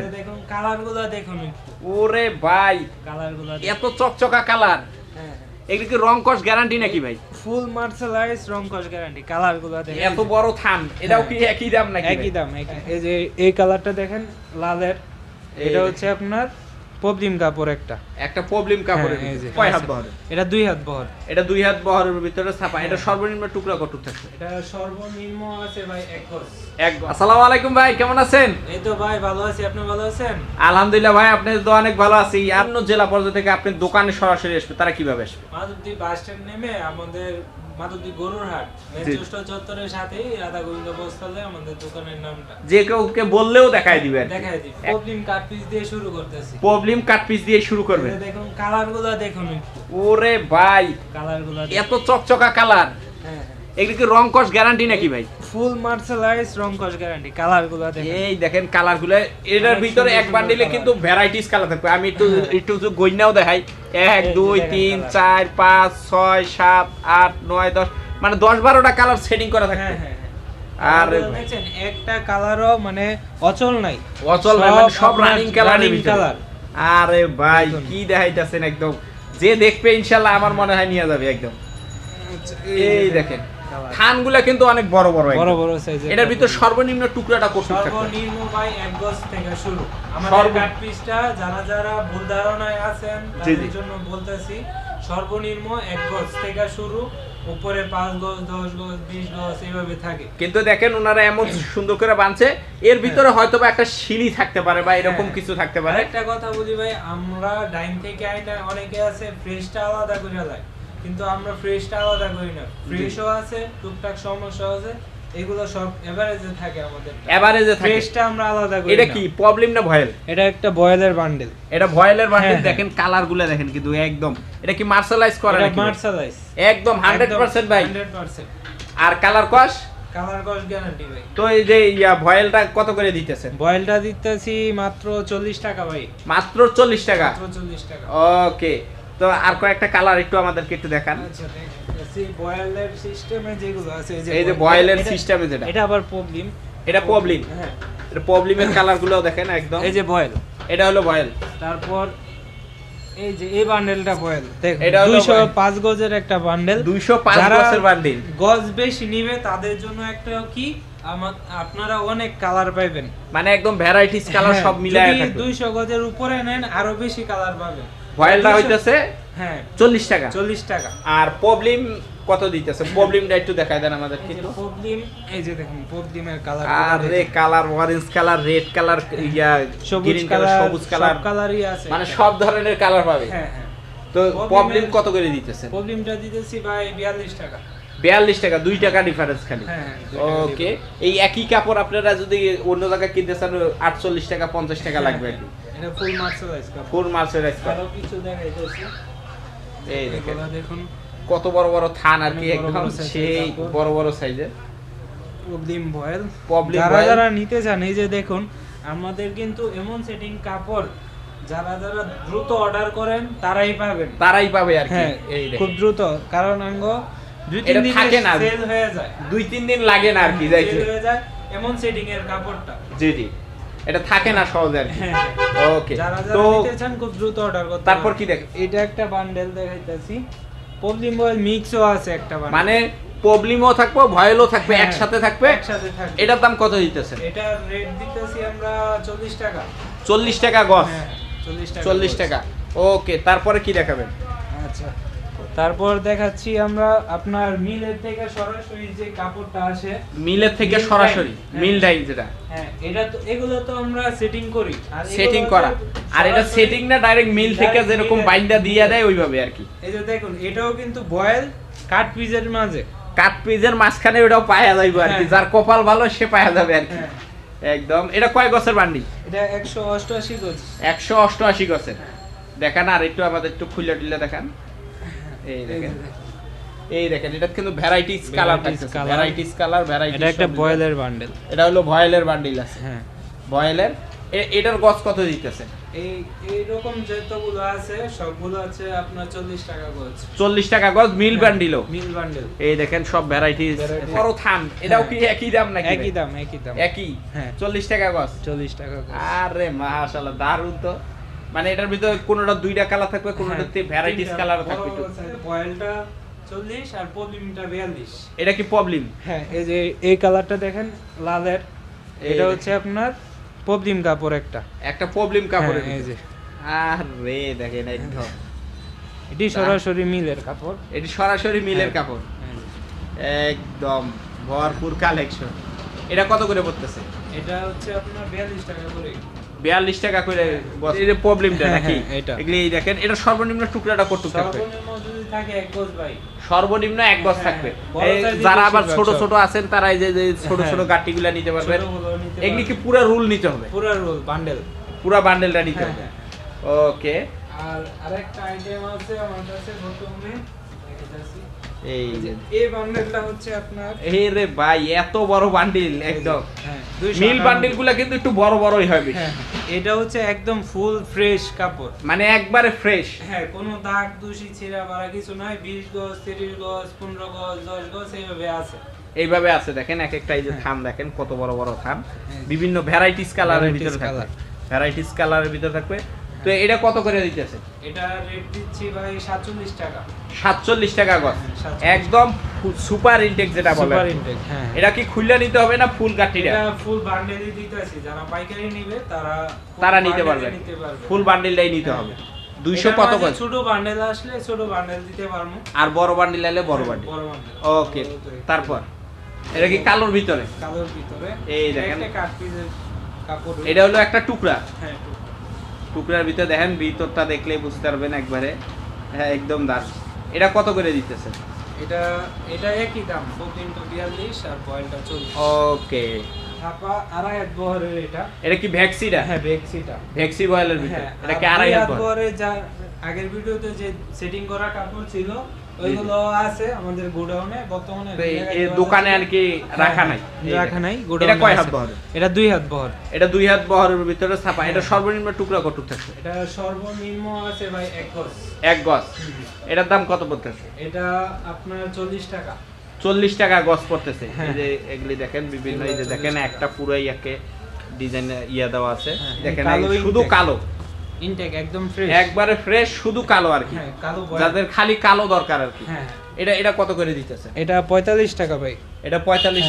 করবেন। দেখুন কালারগুলো দেখুন। ওরে ভাই, কালারগুলো এত চকচকা কালার। হ্যাঁ, এগুলো কি রং কস গ্যারান্টি নাকি ভাই? ফুল মার্শালাইজ রং কস গ্যারান্টি। কালারগুলো দেখেন, এত বড় থান, এটাও কি একই দাম নাকি? একই দাম। এই যে এই কালারটা দেখেন লালের, এটা এই হচ্ছে আপনার প্রবলিম কাপড় একটা প্রবলেম কাপড়ের হ্যাঁ, এই ভিতরে। যে, কয় হাত বহরের? এটা 2 হাত বহর। এটা 2 হাত বহরের ভিতরে ছাপা। এটা সর্বনিম্ন টুকরা কত থাকছে? এটা সর্বনিম্ন আছে ভাই 1 গজ। আসসালামু আলাইকুম ভাই, কেমন আছেন? এই তো ভাই ভালো আছি, আপনি ভালো আছেন? আলহামদুলিল্লাহ ভাই, আপনাদের তো অনেক ভালো আছি। অন্য জেলা পর্যায়ে থেকে আপনি দোকানে সরাসরি আসবে, তারা কিভাবে আসবে? মাধবদী বাস স্ট্যান্ড নেমে আমাদের মাধবদী গরুর হাট মেচুষ্ট চত্বরের সাথেই রাধা গোবিন্দ বস্ত্রালয় আমাদের দোকানের নামটা। যে কাউকে বললেও দেখায় দিবে। দেখাই দিই। প্রবলেম কাট পিস দিয়ে শুরু করতেছি। প্রবলেম কাট পিস দিয়ে শুরু করবেন। দেখুন কালারগুলো দেখুন একটু। ওরে ভাই, কালারগুলো এত চকচকা কালার। হ্যাঁ, এগুলো কি রং কস গ্যারান্টি নাকি ভাই? ফুল মার্শালাইজ রং কস গ্যারান্টি। কালারগুলো দেখেন, এই দেখেন কালারগুলো। এটার ভিতরে এক বান্ডিলে কিন্তু ভ্যারাইটিস কালার থাকবে। আমি একটু গইনাও দেখাই। 1 2 3 4 5 6 7 8 9 10, মানে 10-12টা কালার সেটিং করা থাকবে। হ্যাঁ। আর দেখছেন একটা কালারও মানে অচল নাই। অচল নাই, মানে সব রানিং কালার। আরে ভাই দেখুন। কি দেখাইতাছেন একদম। যে দেখবে ইনশাআল্লাহ আমার মনে হয় নিয়ে যাবে একদম। এই দেখেন থানগুলা কিন্তু অনেক বড় বড় একদম। বড় বড় সাইজের। এটার ভিতর সর্বনিম্ন টুকরাটা কত থাকবে? সর্বনিম্ন ভাই 1 গজ থেকে শুরু। আমাদের সর্ব- কাট পিসটা যারা ভুল ধারণায় আছেন জি, তাদের জি। জন্য বলতেছি, সর্বনিম্ন 1 গজ থেকে শুরু, উপরে 5 গজ 10 গজ 20 গজ এইভাবে থাকে। কিন্তু দেখেন ওনারা এমন সুন্দর করে বানছে, এর ভিতরে হয়তোবা একটা শিলি থাকতে পারে বা এরকম হ্যাঁ। কিছু থাকতে পারে। একটা কথা বলি ভাই, আমরা ডাইন থেকে আইনা অনেকে আছে ফ্রেশটা আলাদা করে দেয়, কিন্তু আমরা ফ্রেশটা আলাদা করি না। ফ্রেশও আছে, টুকটাক সমস্যা আছে, এগুলো সব এভারেজে থাকে আমাদের। এভারেজে থাকে। ফ্রেশটা আমরা আলাদা করি এটা না। কি প্রবলেম না ভয়েল? এটা একটা বয়েলের বান্ডেল। এটা ভয়েলের বান্ডিল। হ্যাঁ, দেখেন কালারগুলো দেখেন কিন্তু একদম। এটা কি মার্শালাইজ করা এটা নাকি ভাই? মার্শালাইজ একদম 100% ভাই। 100%। আর কালার কস? কালার কস গ্যারান্টি ভাই। তো এই যে ভয়েলটা কত করে দিতেছেন? বয়েলটা দিতেছি মাত্র 40 টাকা ভাই। মাত্র 40 টাকা। মাত্র 40 টাকা। ওকে, তো আর কয়েকটা কালার একটু আমাদেরকে একটু দেখান। আচ্ছা দেখতেছি বয়েলের সিস্টেমে যেগুলো আছে, এই যে বয়েলের সিস্টেমে যেটা, এটা আবার প্রবলেম। এটা প্রবলেম। হ্যাঁ, এটা প্রবলেমের কালারগুলোও দেখেন একদম। এই যে বয়েল। এটা হলো বয়েল। তারপর এই যে এই বান্ডেলটা বয়েল দেখুন, এটা হলো 205 গজের একটা বান্ডেল। 205 যারা গজের বান্ডিল। গজ বেশি নিবে তাদের জন্য একটা কি আপনারা অনেক কালার পাবেন, মানে একদম ভ্যারাইটিস কালার সব মিলায় যদি থাকবে। 200 গজের উপরে নেন আরো বেশি কালার পাবেন। ভয়েলটা হইতেছে হ্যাঁ 40 টাকা। 40 টাকা। আর প্রবলেম কত দিতেছে? প্রবলেমটা একটু দেখায় দেন আমাদের এই যে কিন্তু। প্রবলেম, এই যে দেখুন প্রবলেমের কালার। আরে colour, orange colour, red colour, সবুজ গ্রিন কালার, কালার, সবুজ কালার, সব কালারই আছে, মানে সব ধরনের কালার পাবে। হ্যাঁ। তো প্রবলেম কত করে দিতেছে? প্রবলেমটা দিতেছি ভাই 42 টাকা। 42 টাকা, 2 টাকা ডিফারেন্স খালি। হ্যাঁ, ওকে, এই একই কাপড় আপনারা যদি অন্য জায়গায় কিনতে চান 48 টাকা 50 টাকা লাগবে আর কি। এটা ফুল মার্শালাইজ কাপড়। ফুল মার্শালাইজ করা। আরো কিছু দেখাইতেছি। এই দেখেন এগুলো দেখুন কত বড় বড় থান আর কি, অনেক বড় একদম বড় size এর সেই কাপড়। বড় বড় সাইজের প্রবলেম বয়েল। প্রবলেম যারা বয়েল। যারা নিতে চান এই যে দেখুন আমাদের কিন্তু এমন সেটিং কাপড়, যারা দ্রুত অর্ডার করেন তারাই পাবেন। তারাই পাবে আর কি। হ্যাঁ, এই দেখেন খুব দ্রুত, কারণ আঙ্গ 2-3 এটা দিনে থাকে না। সেল হয়ে যায়। 2-3 দিন লাগে না আর কি যাইতে। সেল হয়ে যায় এমন সেটিং এর কাপড়টা। জি জি, এটা থাকে না সহজে আর কি। হ্যাঁ, ওকে, যারা তো যারা নিতে চান খুব দ্রুত অর্ডার করতে তারপর পারেন। কি দেখেন? এটা একটা বান্ডেল দেখাইতাছি। প্রবলেম বয়েল মিক্সও আছে একটা বান্ডেল। মানে প্রবলেমও থাকবে, ভয়েলও থাকবে, হ্যাঁ, একসাথে থাকবে। একসাথে থাকবে। এটার দাম কত দিতেছেন? এটা রেট দিতেছি আমরা 40 টাকা। 40 টাকা গজ। হ্যাঁ, 40 টাকা। 40 টাকা। ওকে, তারপরে কি দেখাবেন? আচ্ছা, তারপর দেখাচ্ছি আমরা আপনার মিলের থেকে সরাসরি যে কাপড়টা আসে। মিলের থেকে মিল সরাসরি ডাইং। মিল ডাইং যেটা হ্যাঁ, এটা তো এগুলো তো আমরা সেটিং করি। আর এগুলো সেটিং হচ্ছে করা, আর এটা সরাসরি- সেটিং না, ডাইরেক্ট মিল থেকে Direct যেরকম মিলে- বাইন্ডা দিয়ে দেয় ওইভাবে আর কি। এই যে দেখুন এটাও কিন্তু বয়েল কাট পিসের মাঝে। কাট পিসের মাঝখানে ওটাও পায়া যাইবে আর কি, হ্যাঁ। যার কপাল ভালো সে পায়া যাবে আর কি। হ্যাঁ, একদম। এটা কয় গছের বান্ডি? এটা 188 গজ। 188 গছের। দেখান আর একটু আমাদের একটু খুলে দিলে দেখান। এই দেখেন, এই দেখেন, এটা কিন্তু ভ্যারাইটিস কালার Varieties থাকতেছে, colour। Varieties colour, varieties. এটা একটা বয়েলের বান্ডেল। এটা হলো ভয়েলের বান্ডিল আছে। হ্যাঁ, ভয়েলের এটার গজ কত দিতেছে? এইরকম যতগুলো আছে সবগুলো আছে আপনার 40 টাকা গজ। 40 টাকা গজ মিল বান্ডিলও। মিল বান্ডেল। এই দেখেন সব ভ্যারাইটিস। Variety। বড় থান এটাও কি একই দাম নাকি? একই দাম। একই। হ্যাঁ। 40 টাকা গজ। 40 টাকা গজ। আরে মাশাআল্লাহ দারুণ তো। মানে এটার ভিতরে কোনটা দুইটা কালার থাকবে, কোনটাতে ভ্যারাইটিস কালার থাকবে। বয়েলটা 40 আর পলিমটা 42। এটা কি প্রবলেম? হ্যাঁ, এই যে এই কালারটা দেখেন লালের, এটা হচ্ছে আপনার পবলিম কাপড় একটা প্রবলেম কাপড়ের। হ্যাঁ, এই যে আরে দেখেন একদম এটি সরাসরি মিলের কাপড়। এটি সরাসরি মিলের হ্যাঁ। কাপড়। হ্যাঁ। একদম ভরপুর কালেকশন। এটা কত করে পড়তেছে? এটা হচ্ছে আপনার 42 টাকা করে। 42 টাকা করে বস। এই যে প্রবলেমটা হ্যাঁ, নাকি? হ্যাঁ, এটা। এগুলি দেখেন এটা সর্বনিম্ন টুকরাটা কতটুকু থাকবে? সর্বনিম্ন যদি থাকে 1 গজ ভাই। সর্বনিম্ন 1 গজ হ্যাঁ, থাকবে। বড় এই size যারা আবার বেশিরভাগ ছোট সব। ছোট আছেন তারা এই যে ছোট হ্যাঁ। ছোট গাটিগুলা নিতে পারবেন। ছোটগুলো নিতে এগুলি কি পারবেন। পুরো রুল নিতে হবে? পুরো রোল বান্ডেল। পুরো বান্ডেলটা নিতে হ্যাঁ, হবে। হ্যাঁ। ওকে। আর আরেকটা আইটেম আছে আমার কাছে প্রথমে দেখাচ্ছি। এই যে এই বান্ডেলটা হচ্ছে আপনার এই রে ভাই এত বড় বান্ডিল একদম। হ্যাঁ, মিল বান্ডিলগুলা কিন্তু একটু বড় বড়ই হয় বেশি। হ্যাঁ, এটা হচ্ছে একদম ফুল ফ্রেশ কাপড়। মানে একবারে ফ্রেশ। হ্যাঁ, কোনো দাগ দূষি ছিঁড়া বাড়া কিছু নাই। 20 গজ 30 গজ 15 গজ 10 গজ এইভাবে আছে। এইভাবে আছে দেখেন এক একটা এই যে হ্যাঁ। থান দেখেন কত বড় বড় থান। হ্যাঁ। বিভিন্ন ভ্যারাইটিস কালারের Varieties ভিতরে থাকবে। colour। ভ্যারাইটিস কালারের ভিতরে থাকবে। তো এটা কত করে দিতেছে? এটা রেট দিচ্ছি ভাই 47 টাকা। 47 টাকা গজ। হ্যাঁ, 47 একদম সুপার ইনটেক যেটা বলে। Super intake. হ্যাঁ, এটা কি খুললে নিতে হবে না ফুল গাঠিটা? এটা ফুল বান্ডেলই দিতেছি। যারা পাইকারি নেবে তারা তারা full নিতে bundle পারবে। নিতে পারবে। ফুল বান্ডিলটাই নিতে হ্যাঁ, হবে। হ্যাঁ। 200 এটার কত মাঝে গজ? ছোট বান্ডেল আসলে ছোট বান্ডেল দিতে পারবো। আর বড় বান্ডিল আইলে বড় বান্ডিল। বড় বান্ডেল। ওকে। তারপর এটা কি কালোর ভিতরে? কালোর ভিতরে এই দেখেন। একটা কাট পিসের কাপড়। এটা হলো একটা টুকরা। হ্যাঁ, টুকরার ভিতরে দেখেন ভিতরটা দেখলেই বুঝতে পারবেন একবারে। হ্যাঁ একদম দারুণ। এটা কত করে দিতেছে? এটা এটা একই দাম। প্রোটিনটা 42 আর বয়েলটা 40। ওকে। ছাপা আড়াই হাত বহরের এটা। এটা কি ভ্যাক্সিটা? হ্যাঁ, বেক্সিটা। ভ্যাক্সি বয়েলের ভিতরে। হ্যাঁ, এটা কি আর আড়াই দুই হাত হাত বহর? বহরে যা আগের ভিডিওতে যে সেটিং করা কাপড় ছিল ওইগুলো আছে আমাদের গোডাউনে বর্তমানে। তো এই দোকানে আর কি রাখা নাই? রাখা নাই এটা গোডাউনে। কয় হাত বহর? এটা 2 হাত বহর। এটা 2 হাত বহরের ভিতরে ছাপা। এটা সর্বনিম্ন টুকরা কতটুকু থাকছে? এটা সর্বনিম্ন আছে ভাই 1 গজ। 1 গজ। এটার দাম কত পড়তেছে? এটা আপনার 40 টাকা। 40 টাকা গজ পড়তেছে। হ্যাঁ। এই যে এগুলি দেখেন বিভিন্ন এই যে 40 দেখেন টাকা। একটা পুরাই একে ডিজাইন ইয়া দেওয়া আছে। হ্যাঁ, দেখেন কালো এই শুধু intake। কালো। ইনটেক একদম ফ্রেশ। একবারে ফ্রেশ শুধু কালো আর কি। হ্যাঁ, কালো বয়েল। যাদের খালি কালো দরকার আর কি। হ্যাঁ, এটা এটা কত করে দিতেছে? এটা 45 টাকা ভাই। এটা 45 টাকা